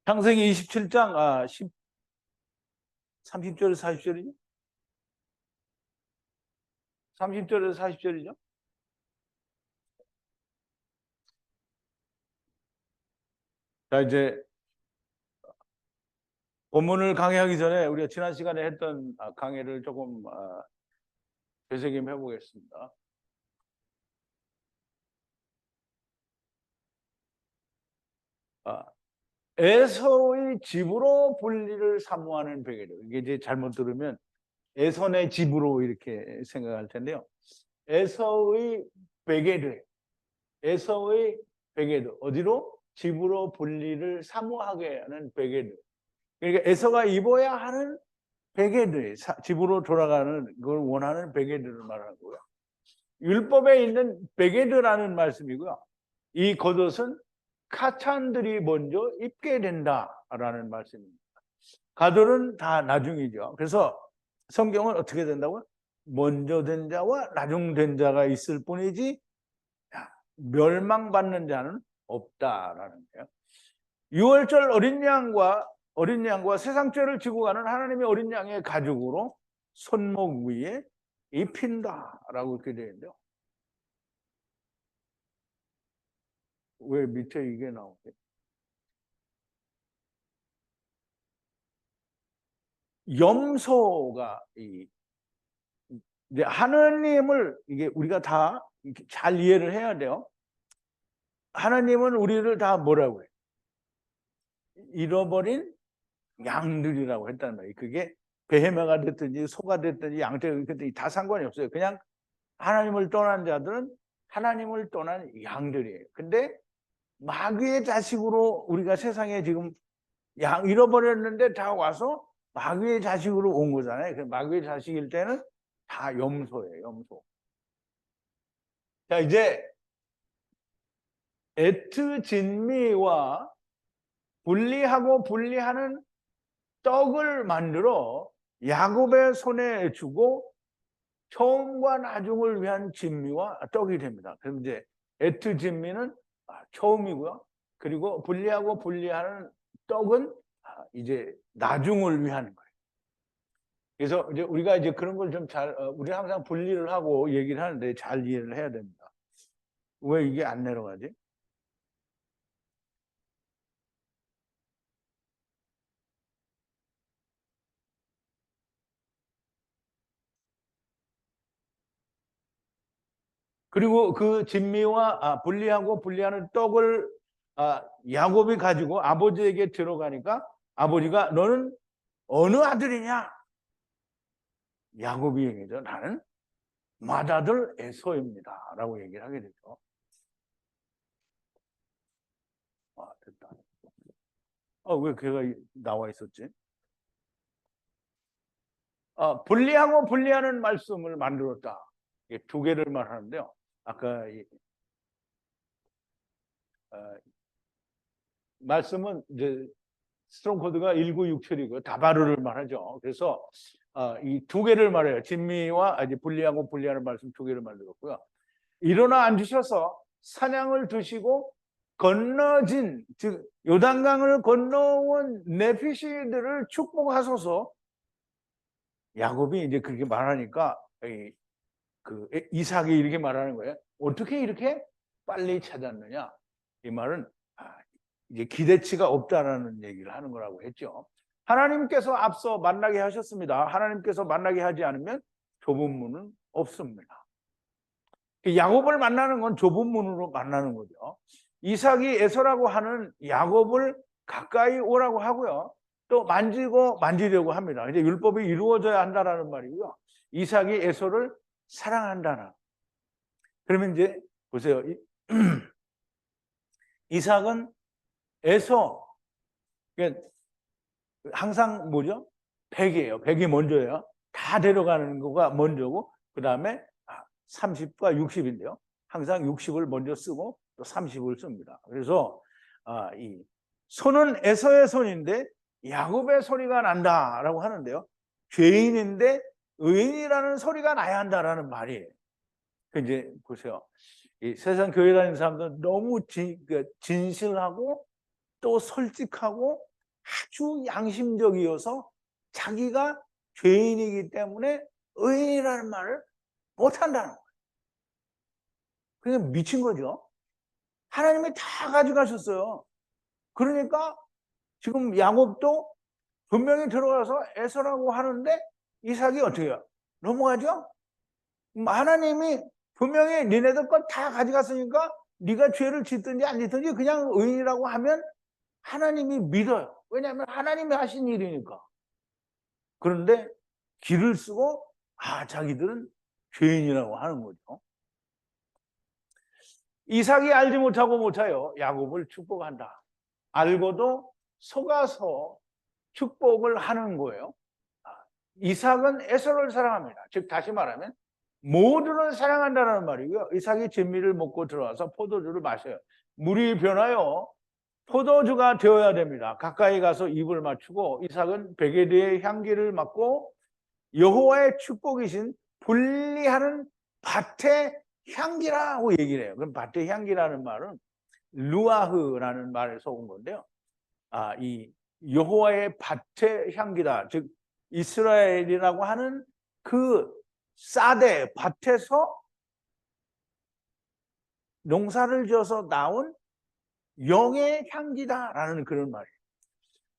창세기 27장 30절에서 40절이죠? 30절에서 40절이죠? 자, 이제 본문을 강의하기 전에 우리가 지난 시간에 했던 강의를 조금 되새김해 보겠습니다. 에서의 집으로 분리를 사모하는 베개들. 이게 이제 잘못 들으면 에선의 집으로 이렇게 생각할 텐데요. 에서의 베개들. 에서의 베개들. 어디로? 집으로 분리를 사모하게 하는 베개들. 그러니까 에서가 입어야 하는 베개들, 집으로 돌아가는 걸 원하는 베개들을 말하는 거고요. 율법에 있는 베개들라는 말씀이고요. 이 겉옷은 가찬들이 먼저 입게 된다라는 말씀입니다. 가들은 다 나중이죠. 그래서 성경은 어떻게 된다고요? 먼저 된 자와 나중 된 자가 있을 뿐이지 멸망받는 자는 없다라는 거예요. 6월절 어린 양과 세상죄를 지고 가는 하나님의 어린 양의 가죽으로 손목 위에 입힌다라고 이렇게 되어 있는데요. 왜 밑에 이게 나오게? 염소가 이제 하나님을 이게 우리가 다 잘 이해를 해야 돼요. 하나님은 우리를 다 뭐라고 해요? 잃어버린 양들이라고 했단 말이에요. 그게 베헤마가 됐든지 소가 됐든지 양떼가 됐든지 다 상관이 없어요. 그냥 하나님을 떠난 자들은 하나님을 떠난 양들이에요. 근데 마귀의 자식으로 우리가 세상에 지금 양 잃어버렸는데 다 와서 마귀의 자식으로 온 거잖아요. 그 마귀의 자식일 때는 다 염소예요. 염소. 자, 이제 에트진미와 분리하고 분리하는 떡을 만들어 야곱의 손에 주고 처음과 나중을 위한 진미와 떡이 됩니다. 그럼 이제 에트진미는 처음이고요. 그리고 분리하고 분리하는 떡은 이제 나중을 위한 거예요. 그래서 이제 우리가 이제 그런 걸 좀 우리 항상 분리를 하고 얘기를 하는데 잘 이해를 해야 됩니다. 왜 이게 안 내려가지? 그리고 그 진미와 분리하고 분리하는 떡을 야곱이 가지고 아버지에게 들어가니까 아버지가 너는 어느 아들이냐? 야곱이 얘기죠. 나는 맏아들 에서입니다. 라고 얘기를 하게 되죠. 됐다. 왜 걔가 나와 있었지? 분리하고 분리하는 말씀을 만들었다. 이게 두 개를 말하는데요. 아까 말씀은 이제 스트롱 코드가 1967이고 다바르를 말하죠. 그래서 이 두 개를 말해요. 진미와 이제 분리하고 분리하는 말씀 두 개를 만들었고요. 일어나 앉으셔서 사냥을 드시고 건너진 즉 요단강을 건너온 네피시들을 축복하소서. 야곱이 이제 그렇게 말하니까 그 이삭이 이렇게 말하는 거예요. 어떻게 이렇게 빨리 찾았느냐? 이 말은 이제 기대치가 없다라는 얘기를 하는 거라고 했죠. 하나님께서 앞서 만나게 하셨습니다. 하나님께서 만나게 하지 않으면 좁은 문은 없습니다. 야곱을 만나는 건 좁은 문으로 만나는 거죠. 이삭이 에서라고 하는 야곱을 가까이 오라고 하고요. 또 만지고 만지려고 합니다. 이제 율법이 이루어져야 한다라는 말이고요. 이삭이 에서를 사랑한다나. 그러면 이제 보세요. 이삭은 에서 항상 뭐죠? 100이에요. 100이 먼저예요. 다 데려가는 거가 먼저고 그 다음에 30과 60인데요. 항상 60을 먼저 쓰고 또 30을 씁니다. 그래서 이 손은 에서의 손인데 야곱의 소리가 난다라고 하는데요. 죄인인데 의인이라는 소리가 나야 한다라는 말이에요. 이제 보세요. 이 세상 교회 다니는 사람들은 너무 진실하고 또 솔직하고 아주 양심적이어서 자기가 죄인이기 때문에 의인이라는 말을 못한다는 거예요. 그냥 미친 거죠. 하나님이 다 가져가셨어요. 그러니까 지금 야곱도 분명히 들어가서 에서라고 하는데 이삭이 어떻게 해요? 넘어가죠? 하나님이 분명히 니네들 것 다 가져갔으니까 네가 죄를 짓든지 안 짓든지 그냥 의인이라고 하면 하나님이 믿어요. 왜냐하면 하나님이 하신 일이니까. 그런데 길을 쓰고 자기들은 죄인이라고 하는 거죠. 이삭이 알지 못하여 야곱을 축복한다. 알고도 속아서 축복을 하는 거예요. 이삭은 에서를 사랑합니다. 즉 다시 말하면 모두를 사랑한다는 말이고요. 이삭이 진미를 먹고 들어와서 포도주를 마셔요. 물이 변하여 포도주가 되어야 됩니다. 가까이 가서 입을 맞추고 이삭은 베개드의 향기를 맡고 여호와의 축복이신 분리하는 밭의 향기라고 얘기를 해요. 그럼 밭의 향기라는 말은 루아흐라는 말에서 온 건데요. 이 여호와의 밭의 향기다. 즉 이스라엘이라고 하는 그 사대 밭에서 농사를 지어서 나온 영의 향기다라는 그런 말이에요.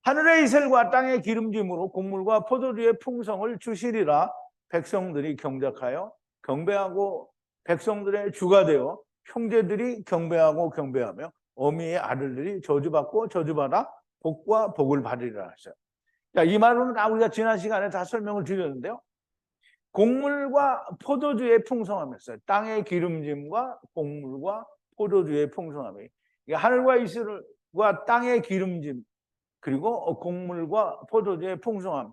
하늘의 이슬과 땅의 기름짐으로 곡물과 포도주의 풍성을 주시리라. 백성들이 경작하여 경배하고 백성들의 주가 되어 형제들이 경배하고 경배하며 어미의 아들들이 저주받고 저주받아 복과 복을 받으리라 하셨어요. 자, 이 말은 우리가 지난 시간에 다 설명을 드렸는데요. 곡물과 포도주의 풍성함이었어요. 땅의 기름짐과 곡물과 포도주의 풍성함이. 하늘과 이슬과 땅의 기름짐 그리고 곡물과 포도주의 풍성함.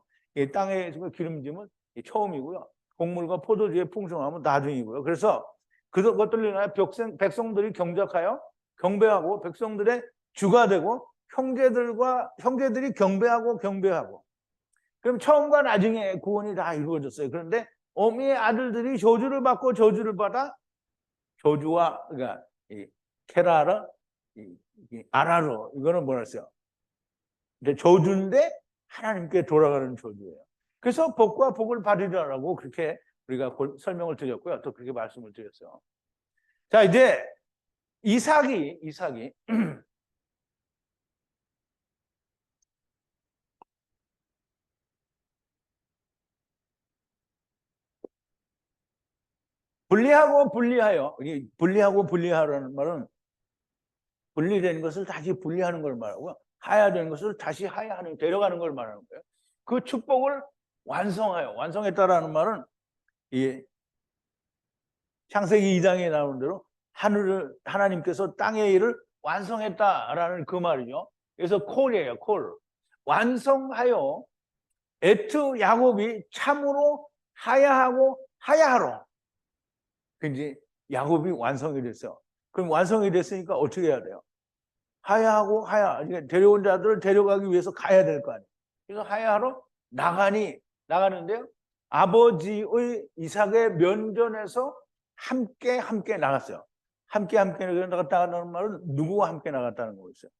땅의 기름짐은 처음이고요. 곡물과 포도주의 풍성함은 나중이고요. 그래서 그것들로 인하여 백성들이 경작하여 경배하고 백성들의 주가 되고 형제들이 경배하고 경배하고. 그럼 처음과 나중에 구원이 다 이루어졌어요. 그런데 어미의 아들들이 저주를 받고 저주를 받아 저주와 그러니까 이 케라르, 이 아라르 이거는 뭐랬어요? 저주인데 하나님께 돌아가는 저주예요. 그래서 복과 복을 받으리라고 그렇게 우리가 설명을 드렸고요. 또 그렇게 말씀을 드렸어요. 자, 이제 이삭이 분리하고 분리하여, 분리하고 분리하라는 말은 분리된 것을 다시 분리하는 걸 말하고요. 하야된 것을 다시 하야하는, 데려가는 걸 말하는 거예요. 그 축복을 완성했다라는 말은 이 창세기 2장에 나오는 대로 하나님께서 땅의 일을 완성했다라는 그 말이죠. 그래서 콜이에요, 콜. 완성하여 에트 야곱이 참으로 하야하고 하야하러. 이제 야곱이 완성이 됐어요. 그럼 완성이 됐으니까 어떻게 해야 돼요? 하야하고 그러니까 데려온 자들을 데려가기 위해서 가야 될 거 아니에요. 그래서 하야하러 나가는데요. 아버지의 이삭의 면전에서 함께 나갔어요. 함께 나갔다는 말은 누구와 함께 나갔다는 거였어요?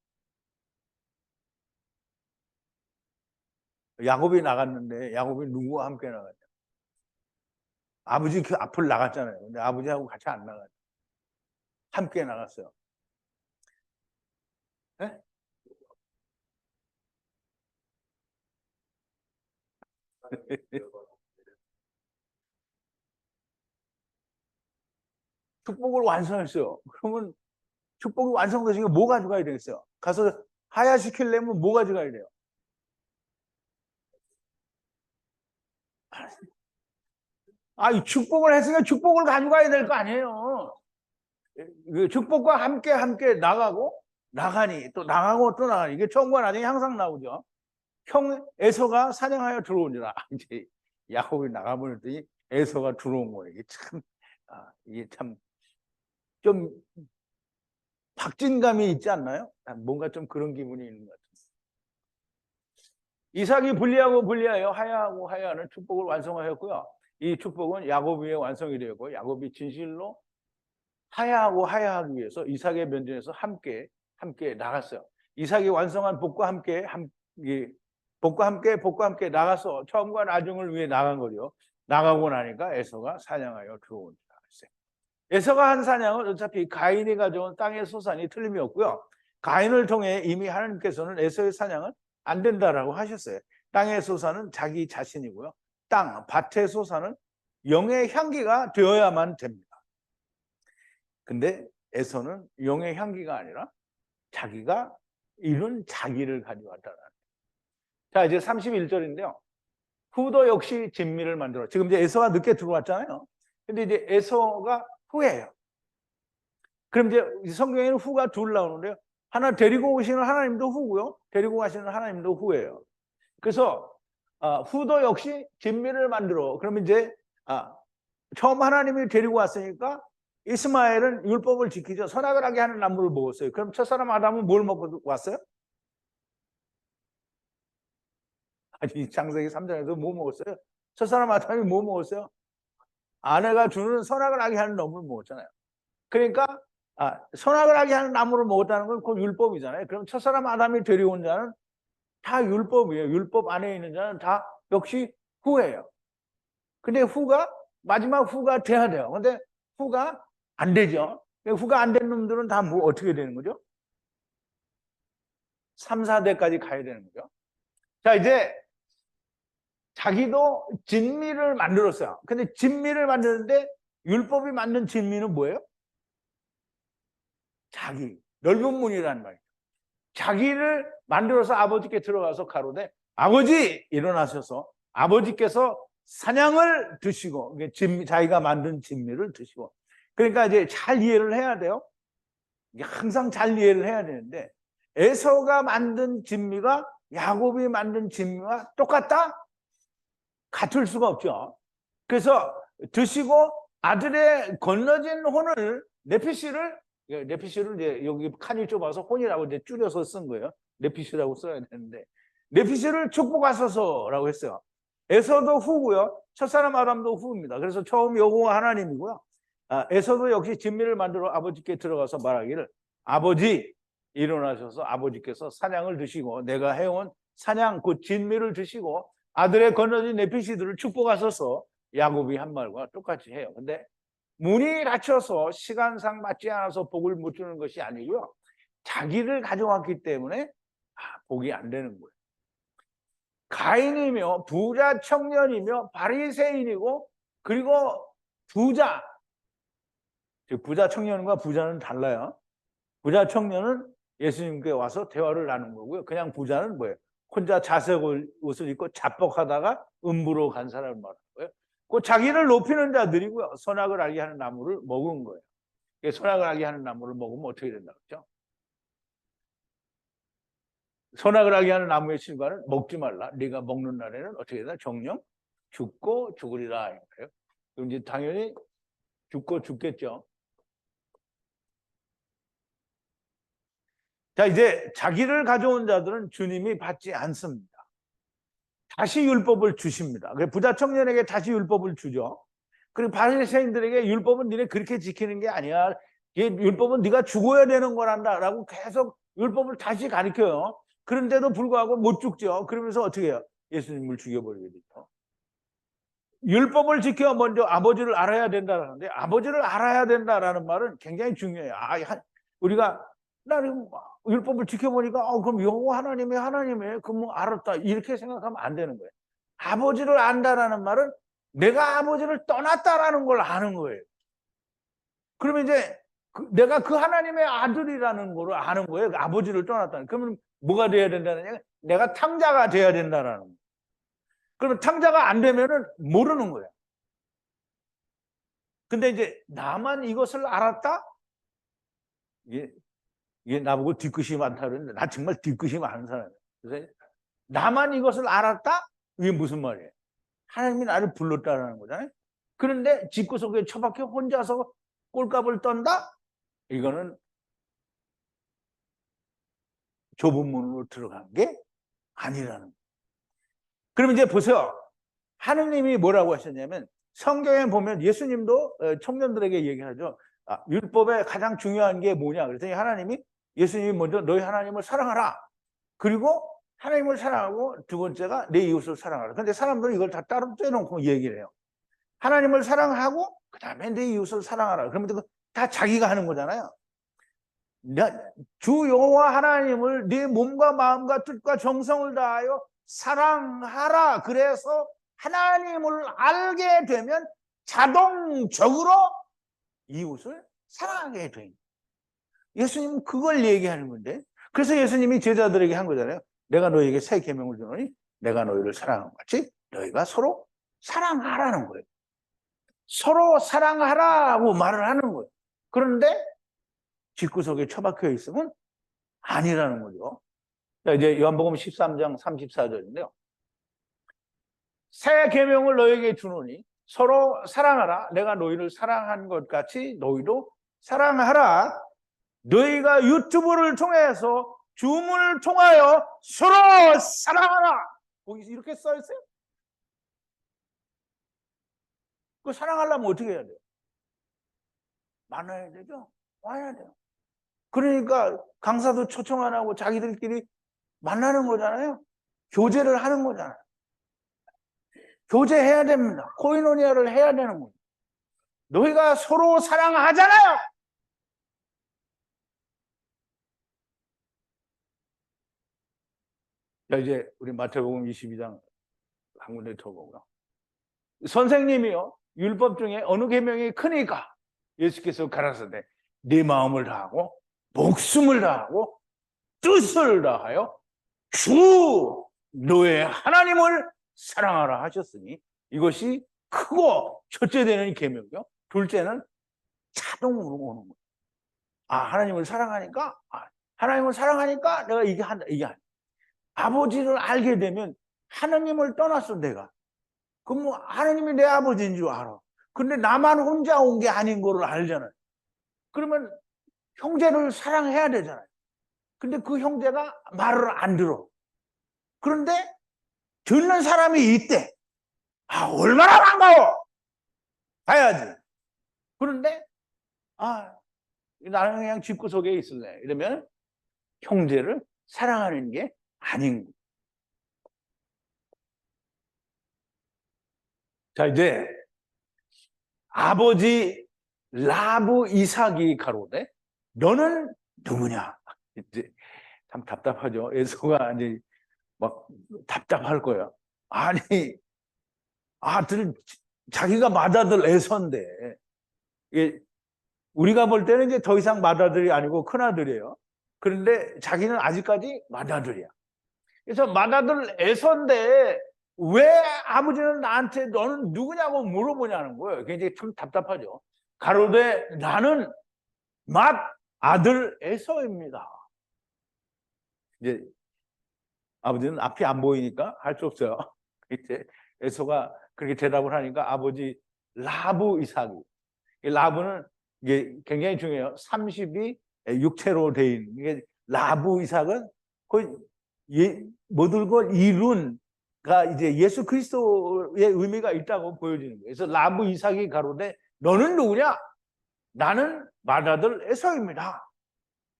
야곱이 나갔는데 야곱이 누구와 함께 나갔죠? 아버지 그 앞을 나갔잖아요. 근데 아버지하고 같이 안 나갔죠. 함께 나갔어요. 네? 축복을 완성했어요. 그러면 축복이 완성되시니까 뭐 가져가야 되겠어요? 가서 하야시키려면 뭐 가져가야 돼요? 이 축복을 했으니까 축복을 가져가야 될 거 아니에요. 그 축복과 함께 나가니 또 나가니 이게 처음과 나중에 항상 나오죠. 형 에서가 사냥하여 들어오니라. 이제 야곱이 나가버렸더니 에서가 들어온 거예요. 이게 참 좀 박진감이 있지 않나요? 뭔가 좀 그런 기분이 있는 것 같아요. 이삭이 분리하여 하야하고 하야하는 축복을 완성하였고요. 이 축복은 야곱 위에 완성이 되었고 야곱이 진실로 하야하고 하야하기 위해서 이삭의 면전에서 함께 나갔어요. 이삭이 완성한 복과 함께 복과 함께 나가서 처음과 나중을 위해 나간 거죠. 나가고 나니까 에서가 사냥하여 들어온다 했어요. 에서가 한 사냥은 어차피 가인이 가져온 땅의 소산이 틀림이 없고요. 가인을 통해 이미 하나님께서는 에서의 사냥은 안 된다라고 하셨어요. 땅의 소산은 자기 자신이고요. 밭의 소산은 영의 향기가 되어야만 됩니다. 근데 에서는 영의 향기가 아니라 자기가 이룬 자기를 가져왔다는. 자, 이제 31절인데요. 후도 역시 진미를 만들어. 지금 이제 에서가 늦게 들어왔잖아요. 근데 이제 에서가 후예요. 그럼 이제 성경에는 후가 둘 나오는데요. 하나 데리고 오시는 하나님도 후고요. 데리고 가시는 하나님도 후예요. 그래서 후도 역시 진미를 만들어. 그러면 이제 처음 하나님이 데리고 왔으니까 이스마엘은 율법을 지키죠. 선악을 하게 하는 나무를 먹었어요. 그럼 첫사람 아담은 뭘 먹고 왔어요? 아니, 창세기 3장에서 뭐 먹었어요? 첫사람 아담이 뭐 먹었어요? 아내가 주는 선악을 하게 하는 나무를 먹었잖아요. 그러니까 선악을 하게 하는 나무를 먹었다는 건 그 율법이잖아요. 그럼 첫사람 아담이 데려온 자는 다 율법이에요. 율법 안에 있는 자는 다 역시 후예요. 근데 마지막 후가 돼야 돼요. 근데 후가 안 되죠. 후가 안 된 놈들은 다 뭐 어떻게 되는 거죠? 3, 4대까지 가야 되는 거죠. 자, 이제 자기도 진미를 만들었어요. 근데 진미를 만드는데 율법이 만든 진미는 뭐예요? 자기, 넓은 문이라는 말이에요. 자기를 만들어서 아버지께 들어가서 가로되 아버지 일어나셔서 아버지께서 사냥을 드시고 자기가 만든 진미를 드시고. 그러니까 이제 잘 이해를 해야 돼요. 항상 잘 이해를 해야 되는데 에서가 만든 진미가 야곱이 만든 진미와 똑같다? 같을 수가 없죠. 그래서 드시고 아들의 건너진 혼을 네피시를 이제 여기 칸이 좁아서 혼이라고 이제 줄여서 쓴 거예요. 네피시라고 써야 되는데 네피시를 축복하소서라고 했어요. 에서도 후고요. 첫사람 아담도 후입니다. 그래서 처음 여호와 하나님이고요. 에서도 역시 진미를 만들어 아버지께 들어가서 말하기를 아버지 일어나셔서 아버지께서 사냥을 드시고 내가 해온 사냥 그 진미를 드시고 아들의 건너진 네피시들을 축복하소서. 야곱이 한 말과 똑같이 해요. 근데 문이 닫혀서 시간상 맞지 않아서 복을 못 주는 것이 아니고요. 자기를 가져왔기 때문에 복이 안 되는 거예요. 가인이며 부자 청년이며 바리새인이고 그리고 부자 청년과 부자는 달라요. 부자 청년은 예수님께 와서 대화를 나눈 거고요. 그냥 부자는 뭐예요? 혼자 자색 옷을 입고 자뻑하다가 음부로 간 사람을 말하는 거예요. 그 자기를 높이는 자들이고요. 선악을 알게 하는 나무를 먹은 거예요. 선악을 알게 하는 나무를 먹으면 어떻게 된다 그랬죠? 선악을 알게 하는 나무의 실과는 먹지 말라. 네가 먹는 날에는 어떻게 되나? 정령 죽고 죽으리라. 이거예요. 그럼 이제 당연히 죽고 죽겠죠. 자, 이제 자기를 가져온 자들은 주님이 받지 않습니다. 다시 율법을 주십니다. 부자 청년에게 다시 율법을 주죠. 그리고 바리새인들에게 율법은 니네 그렇게 지키는 게 아니야. 율법은 네가 죽어야 되는 거란다라고 계속 율법을 다시 가르쳐요. 그런데도 불구하고 못 죽죠. 그러면서 어떻게 해요? 예수님을 죽여버리게 되죠. 율법을 지켜 먼저 아버지를 알아야 된다는데 아버지를 알아야 된다라는 말은 굉장히 중요해요. 우리가 나는 율법을 지켜보니까 그럼 여호와 하나님의 그럼 알았다 이렇게 생각하면 안 되는 거예요. 아버지를 안다라는 말은 내가 아버지를 떠났다라는 걸 아는 거예요. 그러면 이제 내가 그 하나님의 아들이라는 걸 아는 거예요. 아버지를 떠났다는. 그러면 뭐가 돼야 된다는 얘기야? 내가 탕자가 돼야 된다라는 거예요. 그러면 탕자가 안 되면은 모르는 거예요. 근데 이제 나만 이것을 알았다? 이게 나보고 뒤끝이 많다 그러는데 나 정말 뒤끝이 많은 사람이에요. 그래서 나만 이것을 알았다? 이게 무슨 말이에요? 하나님이 나를 불렀다라는 거잖아요. 그런데 집구석에 처박혀 혼자서 꼴값을 떤다? 이거는 좁은 문으로 들어간 게 아니라는 거예요. 그럼 이제 보세요. 하느님이 뭐라고 하셨냐면 성경에 보면 예수님도 청년들에게 얘기하죠. 율법의 가장 중요한 게 뭐냐 그랬더니 하나님이 예수님이 먼저 너희 하나님을 사랑하라. 그리고 하나님을 사랑하고 두 번째가 내 이웃을 사랑하라. 근데 사람들은 이걸 다 따로 떼놓고 얘기를 해요. 하나님을 사랑하고 그 다음에 내 이웃을 사랑하라. 그러면 다 자기가 하는 거잖아요. 주 여호와 하나님을 네 몸과 마음과 뜻과 정성을 다하여 사랑하라. 그래서 하나님을 알게 되면 자동적으로 이웃을 사랑하게 돼. 예수님은 그걸 얘기하는 건데, 그래서 예수님이 제자들에게 한 거잖아요. 내가 너희에게 새 계명을 주노니 내가 너희를 사랑한 것 같이 너희가 서로 사랑하라는 거예요. 서로 사랑하라고 말을 하는 거예요. 그런데 집구석에 처박혀 있으면 아니라는 거죠. 자, 이제 요한복음 13장 34절인데요. 새 계명을 너희에게 주노니 서로 사랑하라. 내가 너희를 사랑한 것 같이 너희도 사랑하라. 너희가 유튜브를 통해서 줌을 통하여 서로 사랑하라. 거기 이렇게 써 있어요. 그 사랑하려면 어떻게 해야 돼요? 만나야 되죠. 와야 돼요. 그러니까 강사도 초청 안 하고 자기들끼리 만나는 거잖아요. 교제를 하는 거잖아요. 교제해야 됩니다. 코이노니아를 해야 되는 거예요. 너희가 서로 사랑하잖아요. 자, 이제 우리 마태복음 22장 한 군데 더 보고요. 선생님이요, 율법 중에 어느 계명이 크니까? 예수께서 가라사대 네 마음을 다하고 목숨을 다하고 뜻을 다하여 주 너의 하나님을 사랑하라 하셨으니 이것이 크고 첫째 되는 계명이요. 둘째는 자동으로 오는 거예요. 아, 하나님을 사랑하니까, 하나님을 사랑하니까 내가 이게 한다. 이게 아니야. 아버지를 알게 되면 하나님을 떠났어, 내가. 그럼 뭐 하나님이 내 아버지인 줄 알아. 근데 나만 혼자 온 게 아닌 거를 알잖아요. 그러면 형제를 사랑해야 되잖아요. 근데 그 형제가 말을 안 들어. 그런데 듣는 사람이 있대. 아, 얼마나 반가워! 가야지. 그런데, 나는 그냥 집구석에 있을래. 이러면 형제를 사랑하는 게 아닌 거예요. 자, 이제 아버지 라브 이삭이 가로되 너는 누구냐? 이제 참 답답하죠. 에서가 이제 막 답답할 거예요. 아니, 아들 자기가 맏아들 에서인데 이게 우리가 볼 때는 이제 더 이상 맏아들이 아니고 큰아들이에요. 그런데 자기는 아직까지 맏아들이야. 그래서 맏아들 에서인데 왜 아버지는 나한테 너는 누구냐고 물어보냐는 거예요. 굉장히 참 답답하죠. 가로되 나는 맏아들 에서입니다. 이제 아버지는 앞이 안 보이니까 할 수 없어요. 이제 에서가 그렇게 대답을 하니까 아버지 라브 이삭이, 라브는 이게 굉장히 중요해요. 30이 육체로 돼 있는 이게 라브 이삭은 거의 모든 걸 이룬가 이제 예수 그리스도의 의미가 있다고 보여지는 거예요. 그래서 라브 이삭이 가로되 너는 누구냐? 나는 맏아들 에서입니다.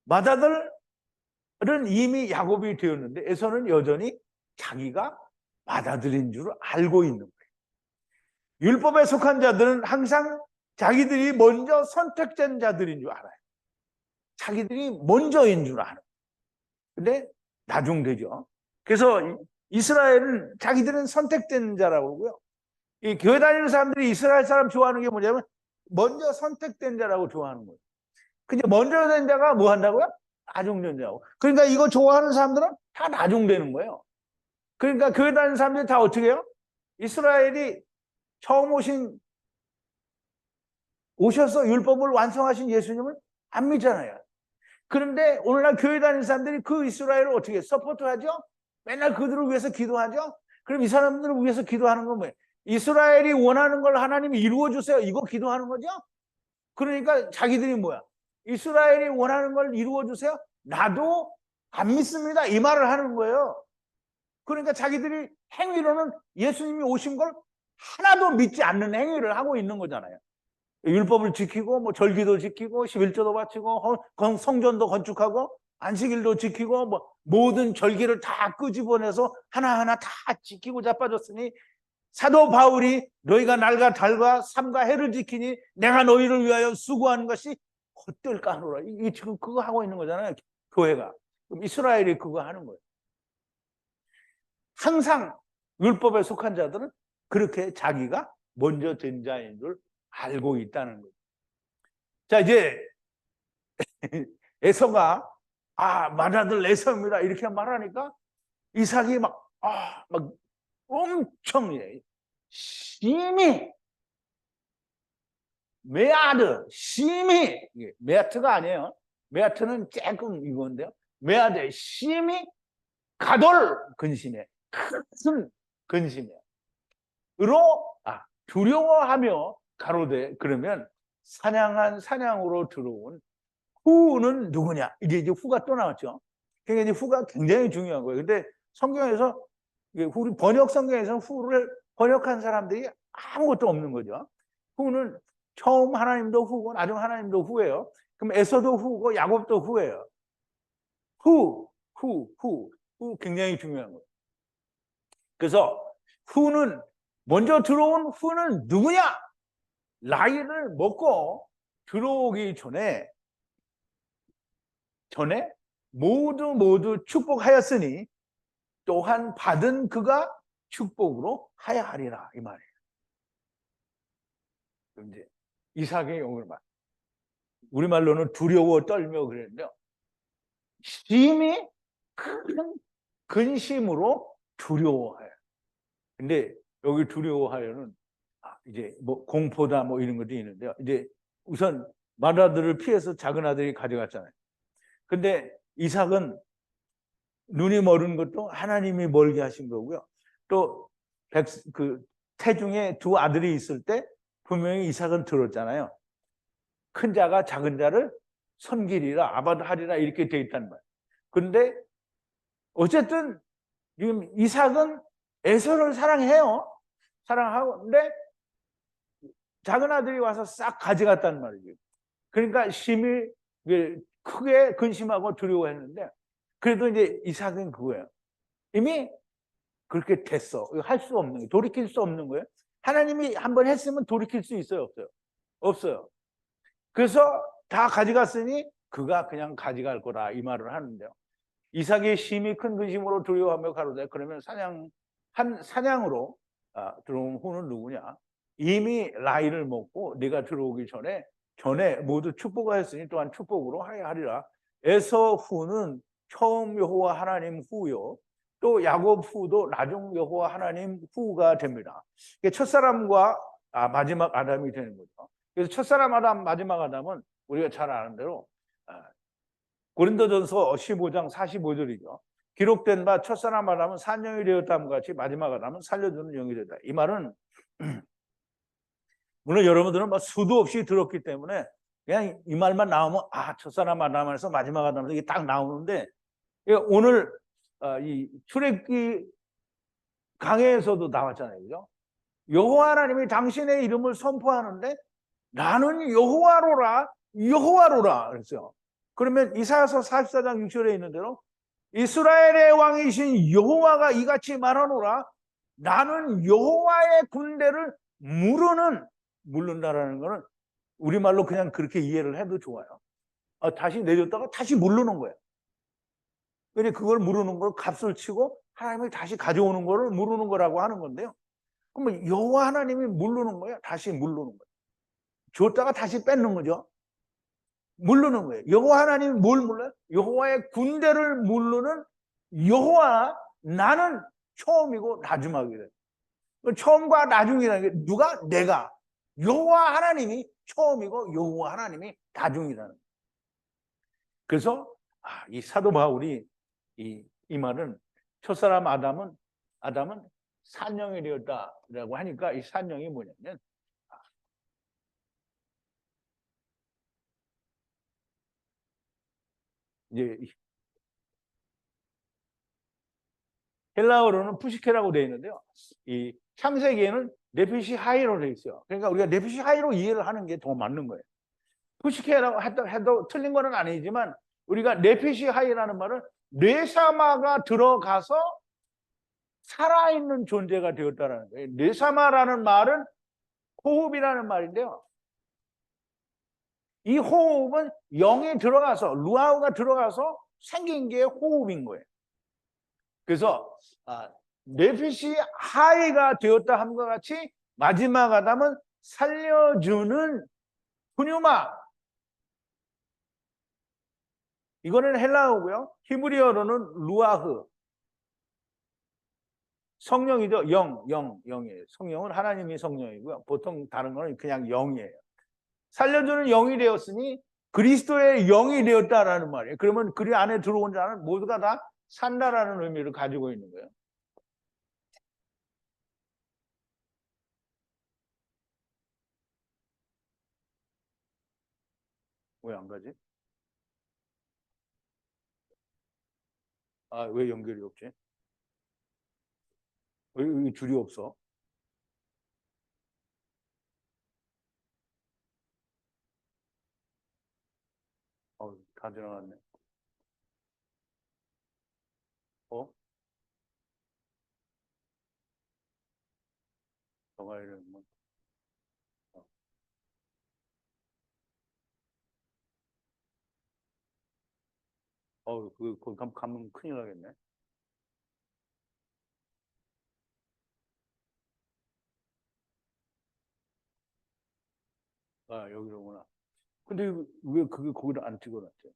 맏아들은 이미 야곱이 되었는데 에서는 여전히 자기가 맏아들인 줄 알고 있는 거예요. 율법에 속한 자들은 항상 자기들이 먼저 선택된 자들인 줄 알아요. 자기들이 먼저인 줄 알아요. 근데 나중되죠. 그래서 이스라엘은 자기들은 선택된 자라고 그러고요. 이 교회 다니는 사람들이 이스라엘 사람 좋아하는 게 뭐냐면 먼저 선택된 자라고 좋아하는 거예요. 근데 먼저 된 자가 뭐 한다고요? 나중된 자고. 그러니까 이거 좋아하는 사람들은 다 나중되는 거예요. 그러니까 교회 다니는 사람들이 다 어떻게 해요? 이스라엘이 처음 오셔서 율법을 완성하신 예수님을 안 믿잖아요. 그런데 오늘날 교회 다니는 사람들이 그 이스라엘을 어떻게 서포트하죠? 맨날 그들을 위해서 기도하죠? 그럼 이 사람들을 위해서 기도하는 건 뭐예요? 이스라엘이 원하는 걸 하나님이 이루어주세요. 이거 기도하는 거죠? 그러니까 자기들이 뭐야? 이스라엘이 원하는 걸 이루어주세요? 나도 안 믿습니다. 이 말을 하는 거예요. 그러니까 자기들이 행위로는 예수님이 오신 걸 하나도 믿지 않는 행위를 하고 있는 거잖아요. 율법을 지키고 뭐 절기도 지키고 11조도 바치고 성전도 건축하고 안식일도 지키고 뭐 모든 절기를 다 끄집어내서 하나하나 다 지키고 자빠졌으니 사도 바울이 너희가 날과 달과 삼과 해를 지키니 내가 너희를 위하여 수고하는 것이 헛될까 하노라. 이게 지금 그거 하고 있는 거잖아요. 교회가. 그럼 이스라엘이 그거 하는 거예요. 항상 율법에 속한 자들은 그렇게 자기가 먼저 된 자인 줄 알고 있다는 거예요. 자, 이제 에서가 맏아들 에서입니다 이렇게 말하니까 이삭이 막 엄청 심히 메아드 심히 메아트가 아니에요. 메아트는 조금 이건데요. 메아드 심히 가돌 근심해 큰 근심해 으로 두려워하며 가로되 그러면 사냥한 사냥으로 들어온 후는 누구냐? 이제 후가 또 나왔죠. 그러니까 이제 후가 굉장히 중요한 거예요. 근데 성경에서 우리 번역 성경에서 후를 번역한 사람들이 아무것도 없는 거죠. 후는 처음 하나님도 후고 나중 하나님도 후예요. 그럼 에서도 후고 야곱도 후예요. 후 굉장히 중요한 거예요. 그래서 후는 먼저 들어온 후는 누구냐? 나이를 먹고 들어오기 전에 모두 축복하였으니 또한 받은 그가 축복으로 하야하리라 이 말이에요. 이제 이삭의 용을 말. 우리말로는 두려워 떨며 그랬는데요. 심히 큰 근심으로 두려워해요. 근데 여기 두려워하여는 이제 뭐 공포다 뭐 이런 것도 있는데요. 이제 우선 맏아들을 피해서 작은 아들이 가져갔잖아요. 근데 이삭은 눈이 멀은 것도 하나님이 멀게 하신 거고요. 또 태중에 두 아들이 있을 때 분명히 이삭은 들었잖아요. 큰 자가 작은 자를 섬기리라 아바하리라 이렇게 돼 있단 말이에요. 그런데 어쨌든 지금 이삭은 에서를 사랑해요. 사랑하는데 작은 아들이 와서 싹 가져갔단 말이죠. 그러니까 심히 크게 근심하고 두려워했는데 그래도 이제 이삭은 그거예요. 이미 그렇게 됐어. 할 수 없는 거예요. 돌이킬 수 없는 거예요. 하나님이 한번 했으면 돌이킬 수 있어요? 없어요? 없어요. 그래서 다 가져갔으니 그가 그냥 가져갈 거라 이 말을 하는데요. 이삭이 심히 큰 근심으로 두려워하며 가로되 그러면 사냥으로 들어온 후는 누구냐? 이미 나이를 먹고 네가 들어오기 전에 모두 축복하였으니 또한 축복으로 하리라. 에서 후는 처음 여호와 하나님 후요. 또 야곱 후도 나중 여호와 하나님 후가 됩니다. 첫사람과 마지막 아담이 되는 거죠. 그래서 첫사람 아담, 마지막 아담은 우리가 잘 아는 대로 고린도전서 15장 45절이죠. 기록된 바 첫사람 아담은 산영이 되었다함과 같이 마지막 아담은 살려주는 영이 되었다. 이 말은 물론 여러분들은 수도 없이 들었기 때문에 그냥 이 말만 나오면 첫사람 아담에서 마지막 아담에서 이게 딱 나오는데 오늘 이 출애굽기 강해에서도 나왔잖아요. 그죠? 여호와 하나님이 당신의 이름을 선포하는데 나는 여호와로라 그랬어요. 그러면 이사야서 44장 6절에 있는 대로 이스라엘의 왕이신 여호와가 이같이 말하노라 나는 여호와의 군대를 물른다라는 거는 우리말로 그냥 그렇게 이해를 해도 좋아요. 다시 내줬다가 다시 물르는 거예요. 근데 그걸 물르는 걸 값을 치고 하나님이 다시 가져오는 거를 물르는 거라고 하는 건데요. 그러면 여호와 하나님이 물르는 거예요? 다시 물르는 거예요? 줬다가 다시 뺏는 거죠. 물르는 거예요. 여호와 하나님이 뭘 물러요? 여호와의 군대를 물르는 여호와 나는 처음이고 나중이다. 처음과 나중이라는 게 누가? 내가. 여호와 하나님이 처음이고 여호와 하나님이 나중이라는 거예요. 그래서 이 사도 바울이 이 말은 첫사람 아담은 산영이 되었다라고 하니까 이 산영이 뭐냐면 이제 헬라어로는 푸시케라고 되어 있는데요. 이 창세기에는 네피시 하이로 되어 있어요. 그러니까 우리가 네피시 하이로 이해를 하는 게 더 맞는 거예요. 푸시케라고 해도 틀린 거는 아니지만 우리가 네피시 하이라는 말은 뇌사마가 들어가서 살아있는 존재가 되었다라는 거예요. 뇌사마라는 말은 호흡이라는 말인데요. 이 호흡은 영이 들어가서 루아우가 들어가서 생긴 게 호흡인 거예요. 그래서 네피시 하이가 되었다 함과 같이 마지막 아담은 살려주는 푸뉴마. 이거는 헬라어고요. 히브리어로는 루아흐. 성령이죠. 영이에요. 성령은 하나님이 성령이고요. 보통 다른 거는 그냥 영이에요. 살려주는 영이 되었으니 그리스도의 영이 되었다라는 말이에요. 그러면 그리 안에 들어온 자는 모두가 다 산다라는 의미를 가지고 있는 거예요. 왜 안 가지? 왜 연결이 없지? 왜 줄이 없어? 다 들어갔네. 어? 저가 이런 뭐. 그거 가면 큰일 나겠네. 여기로구나. 근데 왜 그게 거기를 안 찍어놨지?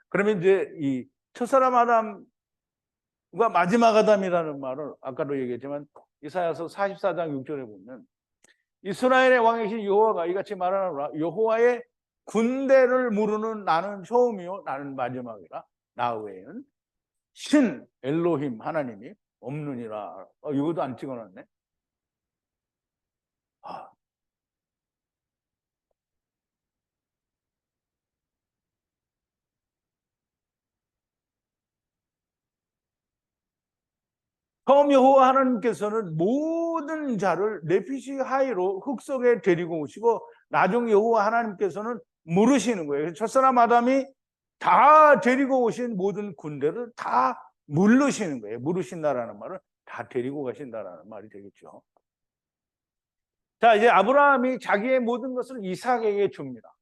그러면 이제 이 첫사람 아담과 마지막 아담이라는 말을 아까도 얘기했지만 이사야서 44장 6절에 보면 이스라엘의 왕이신 여호와가 이같이 말하노라. 여호와의 군대를 무르는 나는 처음이요 나는 마지막이라. 나 외에는 신 엘로힘 하나님이 없느니라. 이것도 안 찍어놨네. 아, 처음 여호와 하나님께서는 모든 자를 네피시 하이로 흙 속에 데리고 오시고 나중 여호와 하나님께서는 물으시는 거예요. 첫사람 아담이 다 데리고 오신 모든 군대를 다 물르시는 거예요. 물으신다라는 말은 다 데리고 가신다라는 말이 되겠죠. 자, 이제 아브라함이 자기의 모든 것을 이삭에게 줍니다.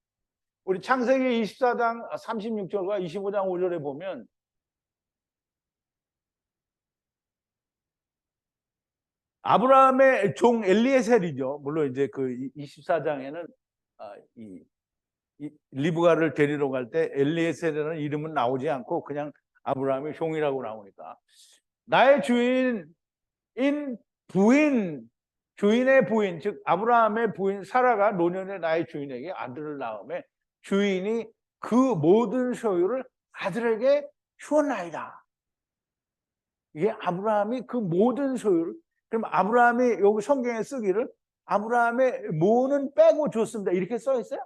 우리 창세기 24장 36절과 25장 5절에 보면 아브라함의 종 엘리에셀이죠. 물론 이제 그 24장에는 이 리브가를 데리러 갈 때 엘리에셀이라는 이름은 나오지 않고 그냥 아브라함의 종이라고 나오니까 나의 주인인 부인, 주인의 부인, 즉 아브라함의 부인 사라가 노년의 나의 주인에게 아들을 낳음에 주인이 그 모든 소유를 아들에게 주었나이다. 이게 아브라함이 그 모든 소유를, 그럼 아브라함이 여기 성경에 쓰기를 아브라함의 모는 빼고 줬습니다. 이렇게 써 있어요.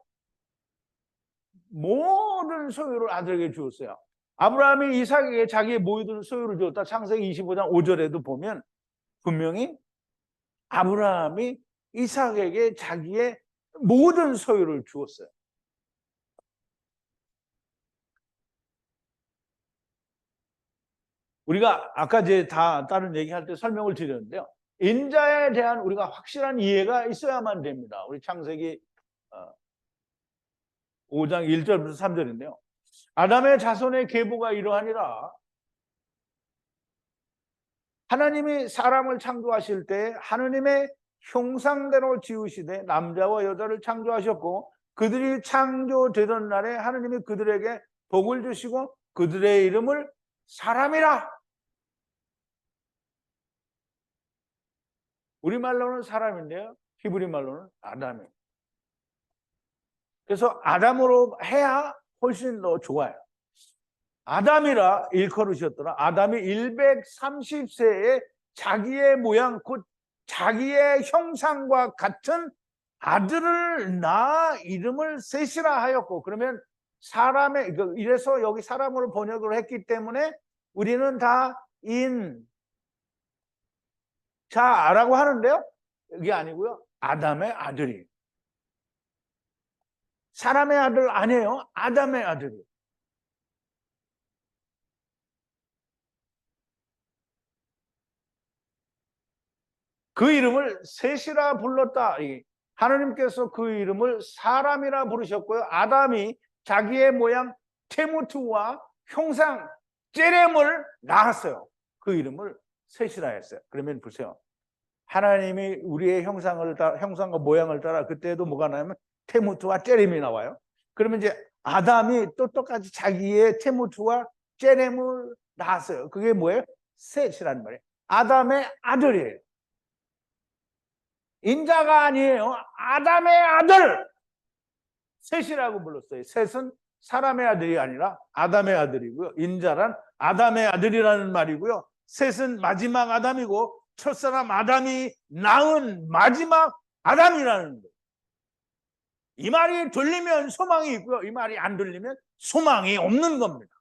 모든 소유를 아들에게 주었어요. 아브라함이 이삭에게 자기의 모든 소유를 주었다. 창세기 25장 5절에도 보면 분명히 아브라함이 이삭에게 자기의 모든 소유를 주었어요. 우리가 아까 이제 다 다른 얘기할 때 설명을 드렸는데요. 인자에 대한 우리가 확실한 이해가 있어야만 됩니다. 우리 창세기 5장 1절부터 3절인데요. 아담의 자손의 계보가 이러하니라. 하나님이 사람을 창조하실 때 하나님의 형상대로 지으시되 남자와 여자를 창조하셨고 그들이 창조되던 날에 하나님이 그들에게 복을 주시고 그들의 이름을 사람이라. 우리말로는 사람인데요. 히브리 말로는 아담이에요. 그래서 아담으로 해야 훨씬 더 좋아요. 아담이라 일컬으셨더라. 아담이 130세에 자기의 모양 곧 자기의 형상과 같은 아들을 낳아 이름을 셋이라 하였고, 그러면 사람의 이래서 여기 사람으로 번역을 했기 때문에 우리는 다 인자라고 하는데요. 이게 아니고요. 아담의 아들이. 사람의 아들 아니에요. 아담의 아들이. 그 이름을 셋이라 불렀다. 하나님께서 그 이름을 사람이라 부르셨고요. 아담이 자기의 모양 테무트와 형상 제렘을 낳았어요. 그 이름을 셋이라 했어요. 그러면 보세요. 하나님이 우리의 형상과 모양을 따라 그때도 뭐가 나오면 테무트와 제렘이 나와요. 그러면 이제 아담이 또 똑같이 자기의 테무트와 제렘을 낳았어요. 그게 뭐예요? 셋이라는 말이에요. 아담의 아들이에요. 인자가 아니에요. 아담의 아들. 셋이라고 불렀어요. 셋은 사람의 아들이 아니라 아담의 아들이고요. 인자란 아담의 아들이라는 말이고요. 셋은 마지막 아담이고 첫사람 아담이 낳은 마지막 아담이라는 거예요. 이 말이 들리면 소망이 있고요. 이 말이 안 들리면 소망이 없는 겁니다.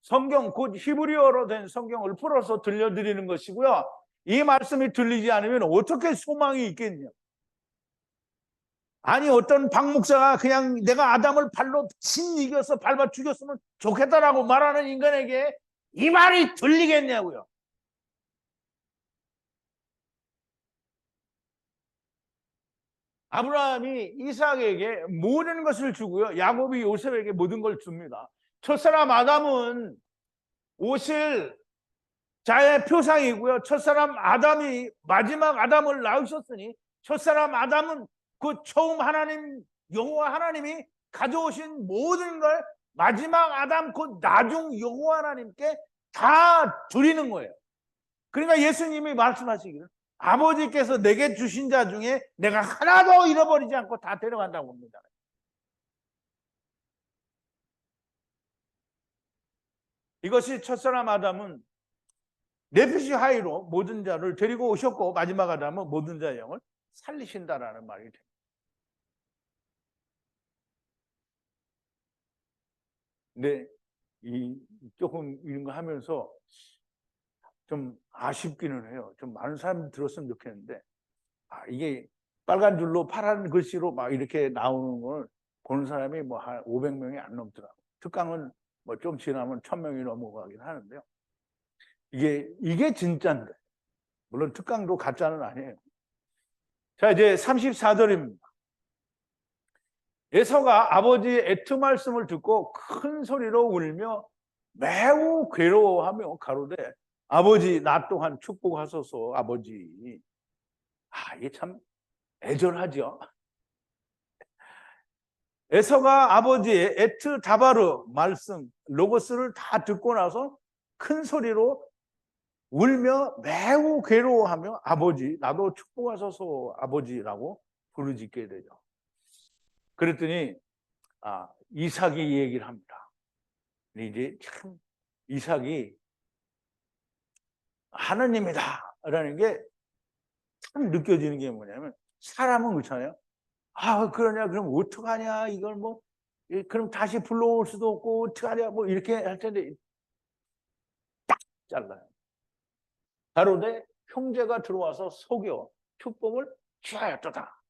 성경 곧 히브리어로 된 성경을 풀어서 들려드리는 것이고요. 이 말씀이 들리지 않으면 어떻게 소망이 있겠냐. 아니 어떤 박 목사가 그냥 내가 아담을 발로 친 이겨서 밟아 죽였으면 좋겠다라고 말하는 인간에게 이 말이 들리겠냐고요. 아브라함이 이삭에게 모든 것을 주고요. 야곱이 요셉에게 모든 걸 줍니다. 첫사람 아담은 오실 자의 표상이고요. 첫사람 아담이 마지막 아담을 낳으셨으니 첫사람 아담은 그 처음 하나님 여호와 하나님이 가져오신 모든 걸 마지막 아담 곧 나중 여호와 하나님께 다 드리는 거예요. 그러니까 예수님이 말씀하시기를 아버지께서 내게 주신 자 중에 내가 하나도 잃어버리지 않고 다 데려간다고 봅니다. 이것이 첫사람 아담은 네피시 하이로 모든 자를 데리고 오셨고 마지막 아담은 모든 자의 영을 살리신다라는 말이 됩니다. 근데 조금 이런 거 하면서 좀 아쉽기는 해요. 좀 많은 사람이 들었으면 좋겠는데 이게 빨간 줄로 파란 글씨로 막 이렇게 나오는 걸 보는 사람이 뭐 한 500명이 안 넘더라고요. 특강은 뭐 좀 지나면 1000명이 넘어가긴 하는데요. 이게 진짜인데 물론 특강도 가짜는 아니에요. 자 이제 34절입니다. 에서가 아버지의 애투 말씀을 듣고 큰 소리로 울며 매우 괴로워하며 가로되 아버지 나 또한 축복하소서. 아버지 이게 참 애절하죠. 에서가 아버지의 에트 다바르 말씀 로고스를 다 듣고 나서 큰 소리로 울며 매우 괴로워하며 아버지 나도 축복하소서 아버지라고 부르짖게 되죠. 그랬더니 이삭이 이 얘기를 합니다. 이제 참 이삭이 하나님이다 라는 게 참 느껴지는 게 뭐냐면 사람은 그렇잖아요. 그러냐 그럼 어떡하냐 이걸 뭐 그럼 다시 불러올 수도 없고 어떡하냐 뭐 이렇게 할 텐데 딱 잘라요. 가로되 형제가 들어와서 속여 축복을 취하였도다.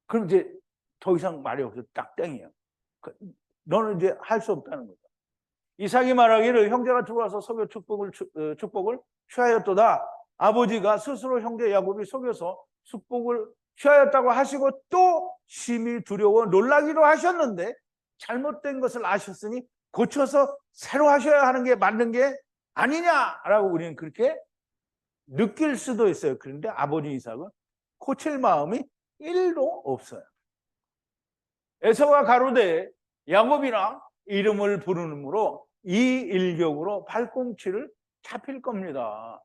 그럼 이제 더 이상 말이 없어. 딱 땡이에요. 너는 이제 할 수 없다는 거죠. 이삭이 말하기를 형제가 들어와서 속여 축복을 취하였도다. 아버지가 스스로 형제 야곱이 속여서 축복을 취하였다고 하시고 또 심히 두려워 놀라기도 하셨는데 잘못된 것을 아셨으니 고쳐서 새로 하셔야 하는 게 맞는 게 아니냐라고 우리는 그렇게 느낄 수도 있어요. 그런데 아버지 이삭은 고칠 마음이 1도 없어요. 에서가 가로되 야곱이라 이름을 부르므로 이 일격으로 발꿈치를 잡힐 겁니다.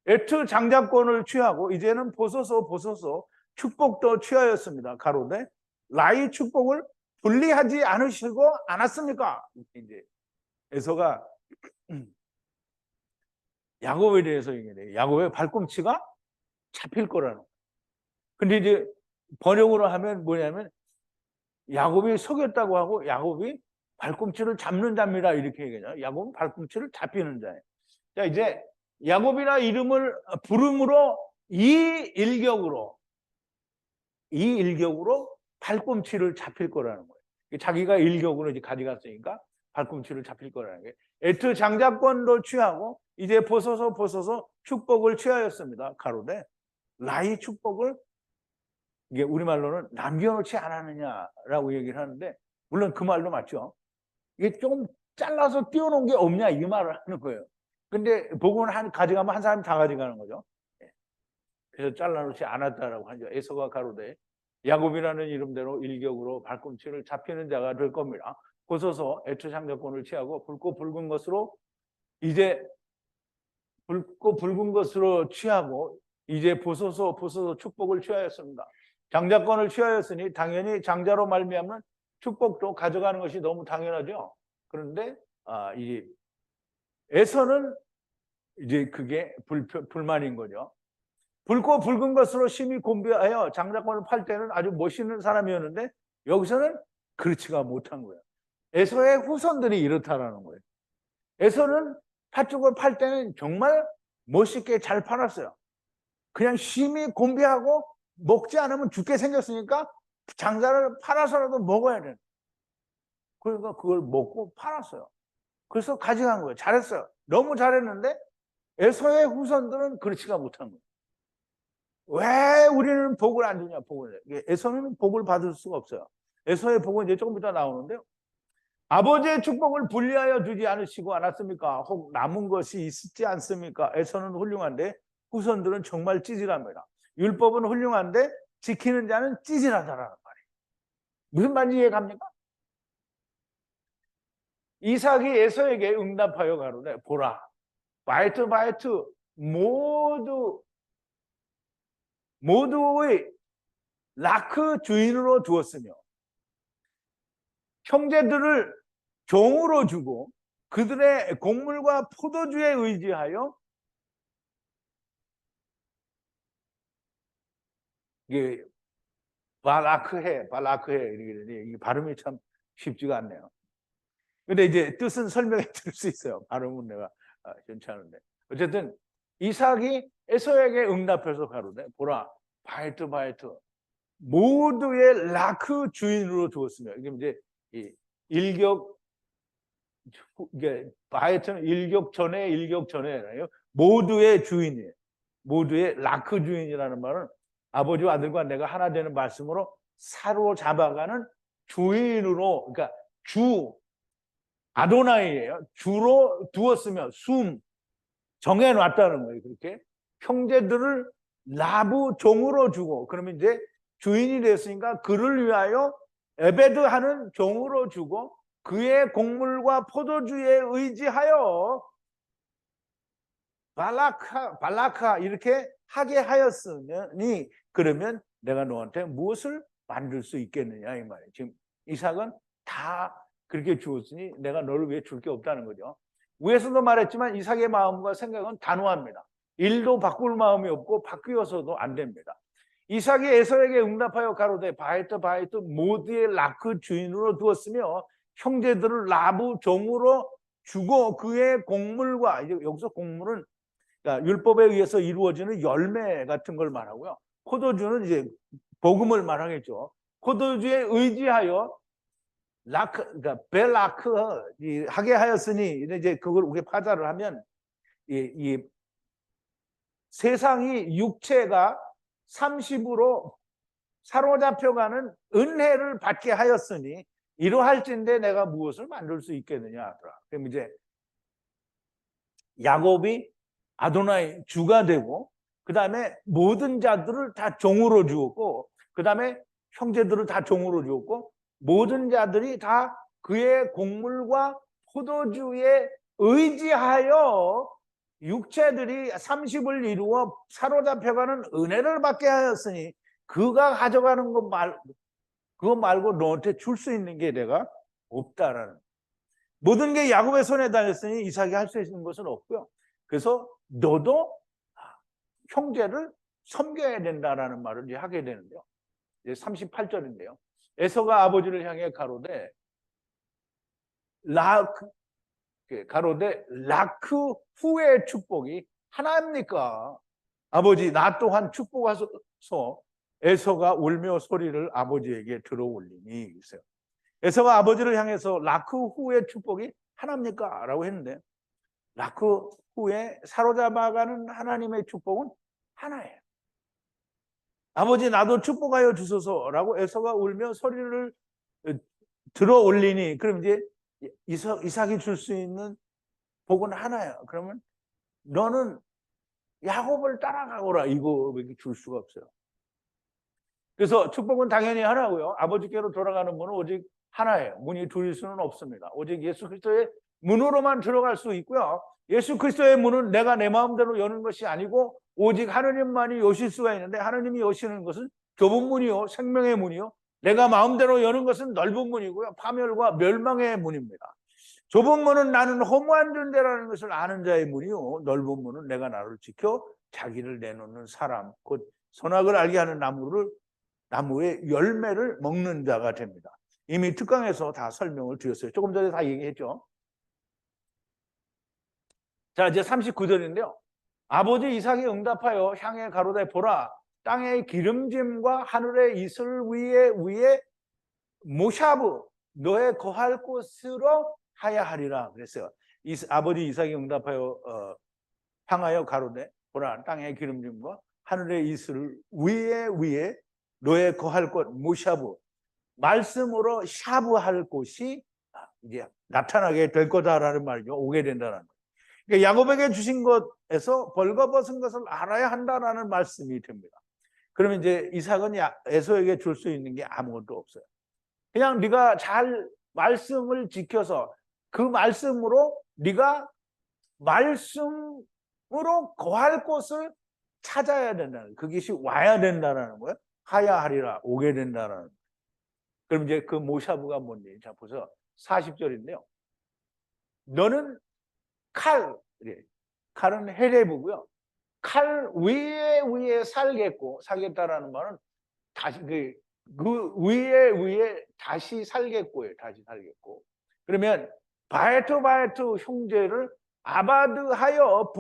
에트 장자권을 취하고 이제는 보소서 축복도 취하였습니다. 가로되 라이 축복을 분리하지 않으시고 않았습니까? 이제 에서가 야곱에 대해서 얘기해요. 야곱의 발꿈치가 잡힐 거라는 거예요. 근데 이제 번역으로 하면 뭐냐면 야곱이 속였다고 하고 야곱이 발꿈치를 잡는 자입니다. 이렇게 얘기해요. 야곱은 발꿈치를 잡히는 자예요. 자, 이제 야곱이라 이름을 부름으로 이 일격으로 발꿈치를 잡힐 거라는 거예요. 자기가 일격으로 이제 가져갔으니까 발꿈치를 잡힐 거라는 거예요. 에트 장자권도 취하고 이제 벗어서 축복을 취하였습니다. 가로되 나의 축복을 이게 우리말로는 남겨놓지 않았느냐라고 얘기를 하는데, 물론 그 말도 맞죠. 이게 좀 잘라서 띄워놓은 게 없냐 이 말을 하는 거예요. 근데 복음을 가져가면 한 사람이 다 가져가는 거죠. 그래서 잘라놓지 않았다라고 하죠. 에서가 가로되 야곱이라는 이름대로 일격으로 발꿈치를 잡히는 자가 될 겁니다. 벗어서 애초 창조권을 취하고 붉고 붉은 것으로 취하고 이제 벗어서 축복을 취하였습니다. 장자권을 취하였으니 당연히 장자로 말미암는 축복도 가져가는 것이 너무 당연하죠. 그런데 이 에서는 이제 그게 불만인 거죠. 붉고 붉은 것으로 심히 곤비하여 장자권을 팔 때는 아주 멋있는 사람이었는데 여기서는 그렇지가 못한 거예요. 에서의 후손들이 이렇다라는 거예요. 에서는 팥죽을 팔 때는 정말 멋있게 잘 팔았어요. 그냥 심히 곤비하고 먹지 않으면 죽게 생겼으니까 장자를 팔아서라도 먹어야 돼. 그러니까 그걸 먹고 팔았어요. 그래서 가져간 거예요. 잘했어요. 너무 잘했는데 에서의 후손들은 그렇지가 못한 거예요. 왜 우리는 복을 안 주냐, 복을. 에서는 복을 받을 수가 없어요. 에서의 복은 이제 조금 이따 나오는데요. 아버지의 축복을 분리하여 주지 않으시고 않았습니까? 혹 남은 것이 있지 않습니까? 에서는 훌륭한데 후손들은 정말 찌질합니다. 율법은 훌륭한데 지키는 자는 찌질하다라는 말이에요. 무슨 말인지 이해갑니까? 이삭이 에서에게 응답하여 가로되 보라, 바이트 모두의 라크 주인으로 두었으며 형제들을 종으로 주고 그들의 곡물과 포도주에 의지하여, 이게 발라크해 이게 발음이 참 쉽지가 않네요. 근데 이제 뜻은 설명해 드릴 수 있어요. 발음은 내가 괜찮은데. 어쨌든 이삭이 에서에게 응답해서 가로되 보라, 바이트 모두의 라크 주인으로 두었으며, 이게 이제 이 일격, 이게 바이트는 일격 전에요. 모두의 주인이에요. 모두의 라크 주인이라는 말은 아버지와 아들과 내가 하나 되는 말씀으로 사로잡아가는 주인으로, 그러니까 아도나이예요. 주로 두었으며 정해놨다는 거예요. 그렇게 형제들을 라부 종으로 주고, 그러면 이제 주인이 됐으니까 그를 위하여 에베드하는 종으로 주고 그의 곡물과 포도주에 의지하여 발라카 이렇게 하게 하였으니 그러면 내가 너한테 무엇을 만들 수 있겠느냐 이 말이에요. 지금 이삭은 다 그렇게 주었으니 내가 너를 위해 줄 게 없다는 거죠. 위에서도 말했지만 이삭의 마음과 생각은 단호합니다. 일도 바꿀 마음이 없고 바뀌어서도 안 됩니다. 이삭이 에서에게 응답하여 가로되 바이트 모두의 라크 주인으로 두었으며 형제들을 라부 종으로 주고 그의 곡물과, 이제 여기서 곡물은 그러니까 율법에 의해서 이루어지는 열매 같은 걸 말하고요. 포도주는 이제 복음을 말하겠죠. 포도주에 의지하여 그러니까 벨라크 하게 하였으니, 이제 그걸 우리 파자를 하면 이 세상이 육체가 30으로 사로잡혀가는 은혜를 받게 하였으니 이러할진대 내가 무엇을 만들 수 있겠느냐 하더라. 그럼 이제 야곱이 아도나이 주가 되고, 그 다음에 모든 자들을 다 종으로 주었고, 그 다음에 형제들을 다 종으로 주었고, 모든 자들이 다 그의 곡물과 포도주에 의지하여 육체들이 30을 이루어 사로잡혀가는 은혜를 받게 하였으니 그가 가져가는 그거 말고 너한테 줄 수 있는 게 내가 없다라는. 모든 게 야곱의 손에 달렸으니 이삭이 할 수 있는 것은 없고요. 그래서 너도 형제를 섬겨야 된다라는 말을 이제 하게 되는데요. 이제 38절인데요. 에서가 아버지를 향해 가로되 라크 후의 축복이 하나입니까? 아버지, 나 또한 축복하소서. 에서가 울며 소리를 아버지에게 들어올리니 있어요. 에서가 아버지를 향해서 라크 후의 축복이 하나입니까? 라고 했는데, 낳고 후에 사로잡아가는 하나님의 축복은 하나예요. 아버지 나도 축복하여 주소서라고 에서가 울며 소리를 들어 올리니 그럼 이제 이삭이 줄 수 있는 복은 하나예요. 그러면 너는 야곱을 따라가거라 이거밖에 줄 수가 없어요. 그래서 축복은 당연히 하나고요. 아버지께로 돌아가는 문은 오직 하나예요. 문이 둘일 수는 없습니다. 오직 예수 그리스도의 문으로만 들어갈 수 있고요. 예수 그리스도의 문은 내가 내 마음대로 여는 것이 아니고 오직 하느님만이 여실 수가 있는데 하느님이 여시는 것은 좁은 문이요 생명의 문이요 내가 마음대로 여는 것은 넓은 문이고요 파멸과 멸망의 문입니다. 좁은 문은 나는 허무한 존재라는 것을 아는 자의 문이요 넓은 문은 내가 나를 지켜 자기를 내놓는 사람 곧 선악을 알게 하는 나무의 열매를 먹는 자가 됩니다. 이미 특강에서 다 설명을 드렸어요. 조금 전에 다 얘기했죠. 자, 이제 39절인데요. 아버지 이삭이 응답하여 향해 가로되 보라 땅의 기름짐과 하늘의 이슬 위에 모샤브 너의 거할 곳으로 하야하리라 그랬어요. 아버지 이삭이 응답하여 향하여 가로되 보라 땅의 기름짐과 하늘의 이슬 위에 너의 거할 곳 모샤브 말씀으로 샤브할 곳이 이제 나타나게 될 거다라는 말이죠. 오게 된다는 거예요. 그러니까 야곱에게 주신 것에서 벌거벗은 것을 알아야 한다라는 말씀이 됩니다. 그러면 이제 이삭은 에서에게 줄 수 있는 게 아무것도 없어요. 그냥 네가 잘 말씀을 지켜서 그 말씀으로 네가 말씀으로 거할 곳을 찾아야 된다는 그것이 와야 된다는 거예요. 하야하리라 오게 된다는 거예요. 그럼 이제 그 모샤브가 뭔지 자 보세요. 40절인데요. 너는 칼은 헤레브고요. 칼 위에 살겠다라는 말은 다시 그 위에 다시 살겠고예요. 다시 살겠고. 그러면 바에트 형제를 아바드하여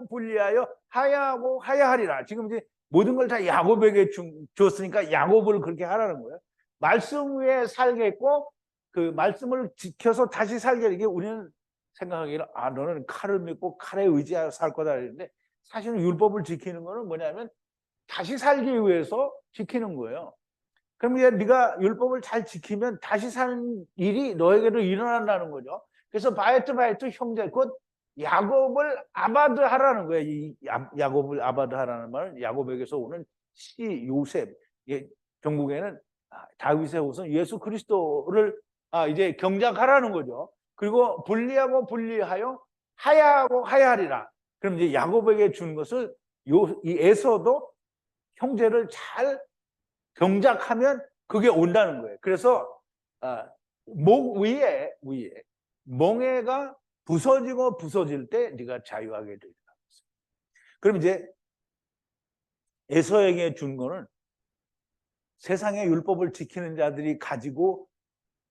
분리하여 하야하고 하야하리라. 지금 이제 모든 걸 다 야곱에게 줬으니까 야곱을 그렇게 하라는 거예요. 말씀 위에 살겠고 그 말씀을 지켜서 다시 살게. 이게 우리는 생각하기를 너는 칼을 믿고 칼에 의지하여 살 거다 그랬는데 사실은 율법을 지키는 거는 뭐냐면 다시 살기 위해서 지키는 거예요. 그럼 이제 네가 율법을 잘 지키면 다시 사는 일이 너에게도 일어난다는 거죠. 그래서 바에트 형제 곧 야곱을 아바드하라는 거예요. 이 야곱을 아바드하라는 말은 야곱에게서 오는 요셉. 결국에는 다윗의 후손 예수 그리스도를 이제 경작하라는 거죠. 그리고 분리하여 하야하고 하야하리라. 그럼 이제 야곱에게 준 것을 이 에서도 형제를 잘 경작하면 그게 온다는 거예요. 그래서 목 위에 멍에가 부서질 때 네가 자유하게 되리라. 그럼 이제 에서에게 준 거는 세상의 율법을 지키는 자들이 가지고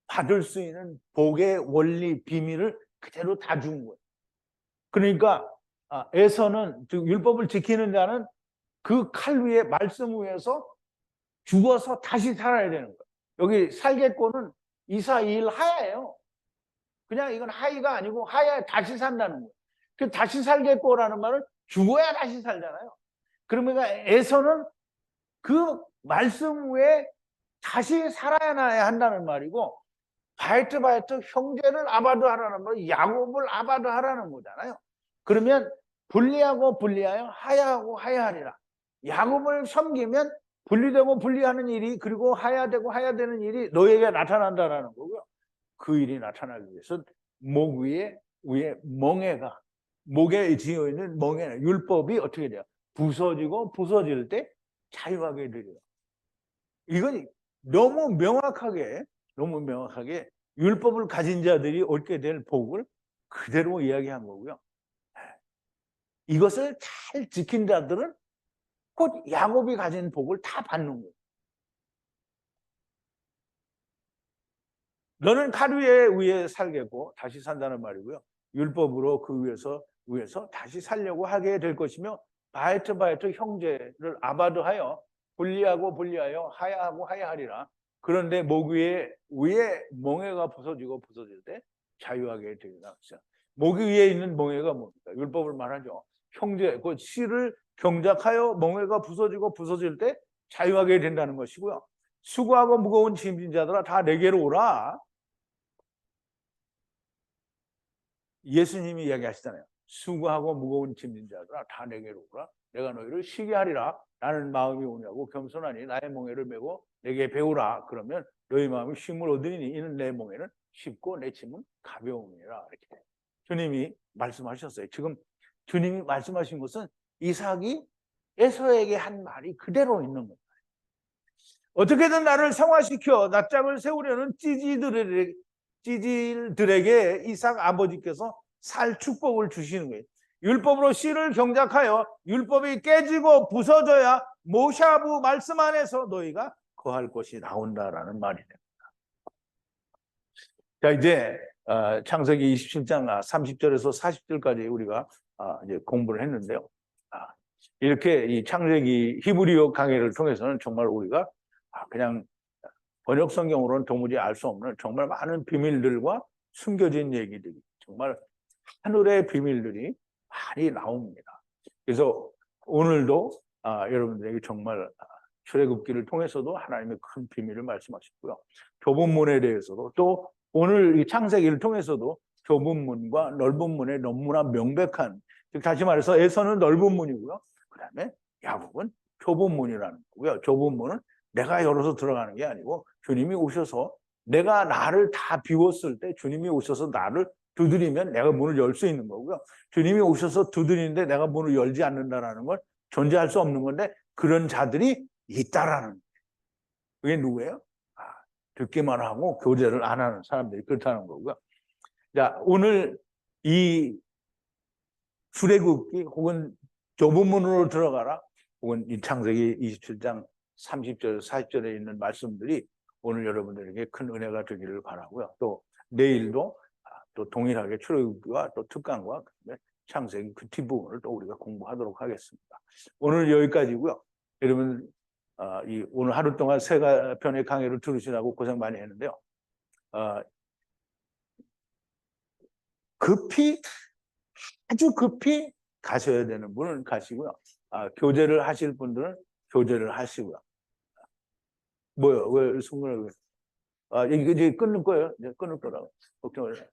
받을 수 있는 복의 원리 비밀을 그대로 다 준 거예요. 그러니까 에서는 즉 율법을 지키는 자는 그 칼 위에 말씀 위에서 죽어서 다시 살아야 되는 거예요. 여기 살겠고는 이사일 하야예요. 그냥 이건 하이가 아니고 하야 다시 산다는 거예요. 그 다시 살겠고라는 말은 죽어야 다시 살잖아요. 그러니까 에서는 그 말씀 위에 다시 살아야 한다는 말이고 바에트 형제를 아바드하라는 말은 야곱을 아바드하라는 거잖아요. 그러면 분리하여 하야하고 하야하리라. 야곱을 섬기면 분리되고 분리하는 일이 그리고 하야되고 하야되는 일이 너에게 나타난다는 거고요. 그 일이 나타나기 위해서 목 위에 멍에가 목에 지어있는 멍에는 율법이 어떻게 돼요? 부서질 때 자유하게 되리라. 이건 너무 명확하게 율법을 가진 자들이 얻게 될 복을 그대로 이야기한 거고요. 이것을 잘 지킨 자들은 곧 야곱이 가진 복을 다 받는 거예요. 너는 칼 위에 살겠고 다시 산다는 말이고요. 율법으로 그 위에서 다시 살려고 하게 될 것이며 바에트 형제를 아바드하여 분리하여 하야하고 하야하리라. 그런데 목 위에 멍에가 부서질 때 자유하게 되리라. 목 위에 있는 멍에가 뭡니까? 율법을 말하죠. 형제, 그 씨를 경작하여 멍에가 부서지고 부서질 때 자유하게 된다는 것이고요. 수고하고 무거운 짐진 자들아 다 내게로 오라. 예수님이 이야기하시잖아요. 수고하고 무거운 짐진 자들아 다 내게로 오라. 내가 너희를 쉬게 하리라. 나는 마음이 오냐고 겸손하니 나의 멍에를 메고 내게 배우라. 그러면 너희 마음이 쉼을 얻으리니 이는 내 멍에는 쉽고 내 짐은 가벼움이라. 이렇게 주님이 말씀하셨어요. 지금 주님이 말씀하신 것은 이삭이 에서에게 한 말이 그대로 있는 겁니다. 어떻게든 나를 성화시켜 낯짝을 세우려는 찌질들에게 이삭 아버지께서 살 축복을 주시는 거예요. 율법으로 씨를 경작하여 율법이 깨지고 부서져야 모샤부 말씀 안에서 너희가 거할 곳이 나온다라는 말이 됩니다. 자, 이제 창세기 27장 30절에서 40절까지 우리가 이제 공부를 했는데요. 이렇게 이 창세기 히브리어 강의를 통해서는 정말 우리가 그냥 번역 성경으로는 도무지 알 수 없는 정말 많은 비밀들과 숨겨진 얘기들이, 정말 하늘의 비밀들이 많이 나옵니다. 그래서 오늘도 여러분들에게 정말 출애굽기를 통해서도 하나님의 큰 비밀을 말씀하셨고요. 좁은 문에 대해서도, 또 오늘 이 창세기를 통해서도 좁은 문과 넓은 문의 너무나 명백한, 즉 다시 말해서 에서는 넓은 문이고요. 그 다음에 야곱은 좁은 문이라는 거고요. 좁은 문은 내가 열어서 들어가는 게 아니고 주님이 오셔서, 내가 나를 다 비웠을 때 주님이 오셔서 나를 두드리면 내가 문을 열 수 있는 거고요. 주님이 오셔서 두드리는데 내가 문을 열지 않는다라는 건 존재할 수 없는 건데, 그런 자들이 있다라는 거예요. 그게 누구예요? 듣기만 하고 교제를 안 하는 사람들이 그렇다는 거고요. 자, 오늘 이 출애굽기 혹은 좁은 문으로 들어가라, 혹은 이 창세기 27장 30절, 40절에 있는 말씀들이 오늘 여러분들에게 큰 은혜가 되기를 바라고요. 또 내일도 또 동일하게 출애굽기와 또 특강과 창세기 그 뒷부분을 또 우리가 공부하도록 하겠습니다. 오늘 여기까지고요. 여러분 오늘 하루 동안 세 편의 강의를 들으시라고 고생 많이 했는데요. 아주 급히 가셔야 되는 분은 가시고요. 교제를 하실 분들은 교제를 하시고요. 뭐요? 왜 손을 이제 끊는 거예요? 이제 끊을 거라고 걱정을 해.